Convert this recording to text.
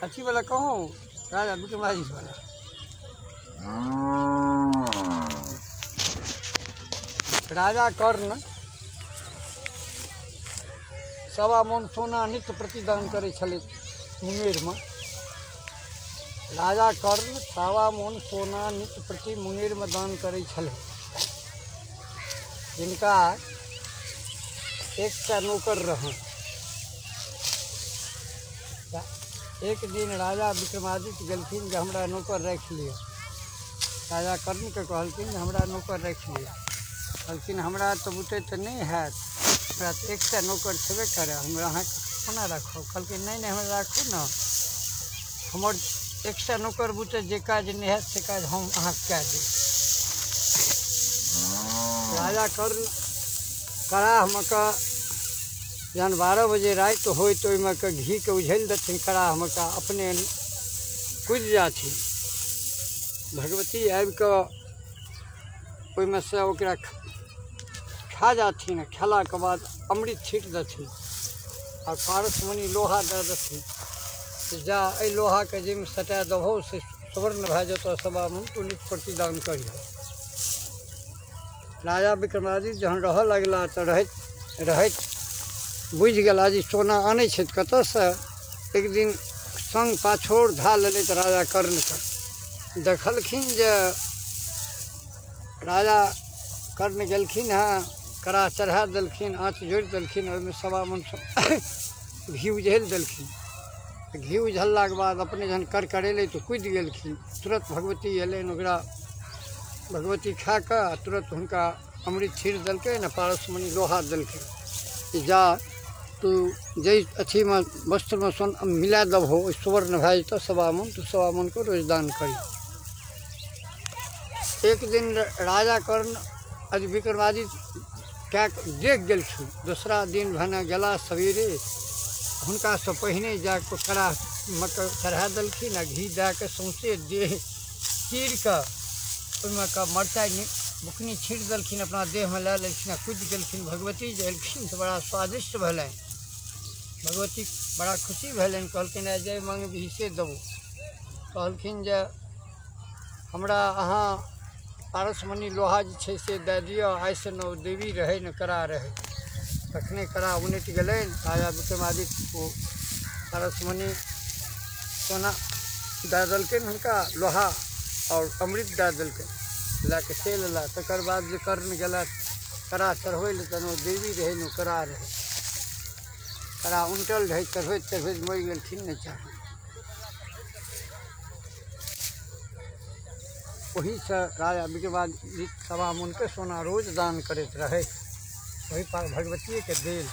अच्छी वाला कहूँ राजा विक्रमादित्य वाला। राजा कर्ण सवा मन सोना नित्य प्रतिदान करे छले मुंगेर में। राजा कर्ण सवा मन सोना नित्य प्रति मुंगेर में दान करे छले, जिनका एक नौकर रहे। एक दिन राजा विक्रमादित्य गलखिन जे हमरा नौकर रख लियो। राजा कर्ण के कहलखिन हमरा नौकर रख लियो। कहलखिन हमरा तो बुते तो नहीं है, हमरा तो एक नौकर छेबे करे, हमरा अहाँ कोना रखो। कहलखिन नहीं हमरा राखू न, हमर एक नौकर बुते जे काज नहीं है से काज हम अहाँ कह देब। राजा कर्ण कराह में का जहन 12 बजे रात हो तो ओहिमे के घी के उझल देथिन कराह में का, अपने कूद जाथिन। भगवती आबि कऽ ओहिमे से ओकरा खा जाथिन। खेला के बाद अमृत छीट देथिन और पारस मुनि लोहा दे देथिन कि जा एहि लोहा के जाहिमे सटा देबहो से स्वर्ण भए जेतौ, सवा मन तू नित्य प्रतिदान करिह। राजा विक्रमादित्य जहन रहऽ लगला तऽ रहैत बुझि गेला जे सोना आनै छै कतऽसँ। एक दिन संग पाछोड़ धा लेलथि राजा कर्णके। देखलखिन जे राजा कर्ण गेलखिन हँ, कड़ा चढ़ा देलखिन, आँच जोड़ि देलखिन, ओहिमे सवा मन घी उझैल देलखिन। घी उझललाके बाद अपने जहन करकरेलै तऽ कूदि गेलखिन। तुरंत भगवती अयलनि, ओकरा भगवती खा कऽ तुरंत हुनका अमृत छीट देलकै न, पारस मुनि लोहा देलकै कि जा तू जै अथी में वस्त्र में सोन मिला देबहो ओहि स्वर्ण भए जेतौ सवा मन, तू सवा मन को रोज दान करी। एक दिन राजा कर्ण आज विक्रमादित्य क्या देख गेलखिन। दूसरा दिन भने गेला सवेरे, हुनका से पहिने जाके कड़ा मक्का चढ़ा देलखिन आ घी दे के सौंसे देह चीर के ओहिमे का मरचाई बुकनी छीट देलखिन, अपना देह में लै लेलखिन आ कूदि गेलखिन। भगवती जे एलखिन तऽ बड़ा स्वादिष्ट भेलनि। भगवती बड़ा खुशी भेलनि, कहलखिन जय मांगबिही से देबो। कहलखिन जे हमरा अहाँ पारस मुनि लोहा जे छै से दे दिअ, आइसँ न ओ देवी रहै न कड़ा रहै। तखने कड़ा उनटि गेलनि। राजा विक्रमादित्य को पारस मुनि सोना दे देलखिन हुनका, लोहा और अमृत दे देलकै, लैके चलि अयला। तकर बाद जे कर्ण गेला कड़ा चढ़बै लए तऽ ओ देवी रहै न कड़ा रहै। कड़ा उनटल रहै, चढ़बैत चढ़बैत मरि गेलखिन नीचाँ। वही से राजा विक्रमादित्य सवा मन के सोना रोज दान करैत रहे, वही भगवती के देल।